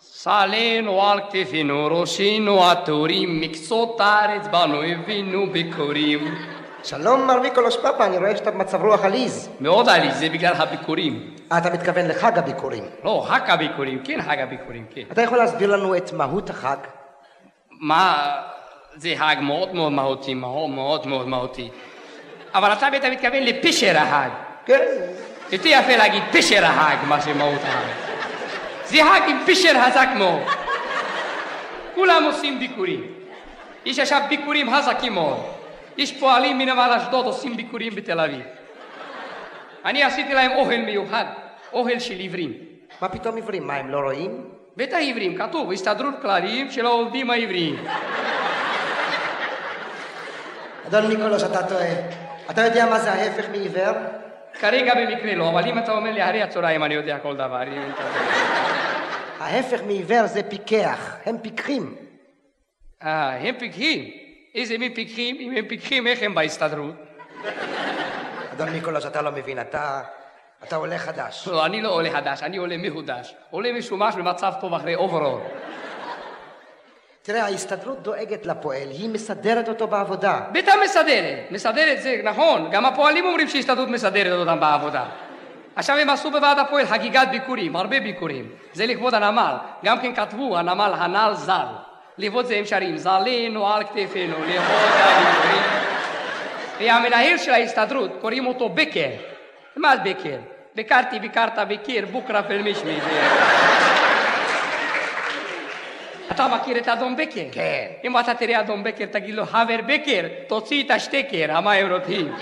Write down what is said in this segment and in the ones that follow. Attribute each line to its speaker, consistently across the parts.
Speaker 1: סלינו על כתפינו, ראשינו עטורים, מקצות הארץ בנו הבינו ביקורים.
Speaker 2: שלום מר מיקולוש פאפה, אני רואה שאתה במצב רוח עליז.
Speaker 1: מאוד עליז, זה בגלל הביקורים.
Speaker 2: אתה מתכוון לחג הביקורים.
Speaker 1: לא, חג הביקורים, כן חג הביקורים, כן.
Speaker 2: אתה יכול להסביר לנו את מהות החג?
Speaker 1: מה, זה חג מאוד מאוד מהותי, מאוד מאוד מהותי. אבל אתה בטח מתכוון לפשר החג.
Speaker 2: כן.
Speaker 1: יותר יפה להגיד פשר החג, מה שמהות החג. זה חג עם פשר חזק מאוד. כולם עושים ביקורים. יש עכשיו ביקורים חזקים מאוד. יש פועלים מנמל אשדוד עושים ביקורים בתל אביב. אני עשיתי להם אוכל מיוחד, אוכל של עיוורים.
Speaker 2: מה פתאום עיוורים? מה, הם לא רואים?
Speaker 1: בטח עיוורים, כתוב, הסתדרות כללים של העובדים העבריים.
Speaker 2: אדון מיקולוש, אתה טועה. אתה יודע מה זה ההפך מעיוור?
Speaker 1: כרגע במקרה לא, אבל אם אתה אומר לי אחרי הצהריים אני יודע כל דבר.
Speaker 2: ההפך מעיוור זה פיקח, הם פיקחים.
Speaker 1: הם פיקחים? איזה מין פיקחים? אם הם פיקחים, איך הם בהסתדרות?
Speaker 2: אדון מיקולוש, אתה לא מבין, אתה עולה חדש.
Speaker 1: לא, אני לא עולה חדש, אני עולה מחודש. עולה משומש במצב טוב אחרי אוברול.
Speaker 2: תראה, ההסתדרות דואגת לפועל, היא מסדרת אותו בעבודה.
Speaker 1: בטח מסדרת זה, נכון. גם הפועלים אומרים שההסתדרות מסדרת אותם בעבודה. עכשיו הם עשו בוועד הפועל חגיגת ביקורים, הרבה ביקורים. זה לכבוד הנמל. גם כן כתבו, הנמל הנ"ל ז"ל. לכבוד זה הם שרים, זלינו על כתפינו, לכבוד הביקורים. והמנהל של ההסתדרות, קוראים אותו בקר. מה זה בקר? ביקרת בקיר, בוקרה פלמישמי. אתה מכיר את אדון בקר?
Speaker 2: כן.
Speaker 1: אם אתה תראה אדון בקר, תגיד לו, חבר בקר, תוציא את השטקר, המים רותחים.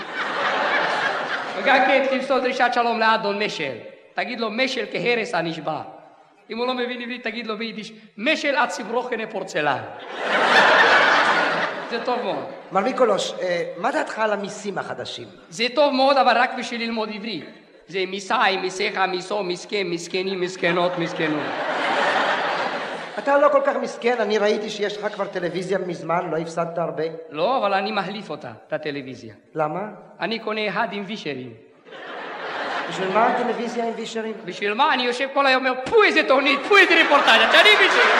Speaker 1: וגם כן, תמסור דרישת שלום לאדון משל. תגיד לו, משל כהרס הנשבע. אם הוא לא מבין עברית, תגיד לו ביידיש, משל עד סברוכנה פורצלן. זה טוב מאוד.
Speaker 2: מר מיקולוש, מה דעתך על המיסים החדשים?
Speaker 1: זה טוב מאוד, אבל רק בשביל ללמוד עברית. זה מיסאי, מיסך, מיסו, מסכן, מסכנים, מסכנות, מסכנות.
Speaker 2: אתה לא כל כך מסכן, אני ראיתי שיש לך כבר טלוויזיה מזמן, לא הפסדת הרבה.
Speaker 1: לא, אבל אני מחליף אותה, את הטלוויזיה.
Speaker 2: למה?
Speaker 1: אני קונה אחד עם וישרים.
Speaker 2: בשביל מה הטלוויזיה עם וישרים?
Speaker 1: בשביל מה? אני יושב כל היום, פו איזה תוכנית, פו איזה ריפורטאז', אני וישרים.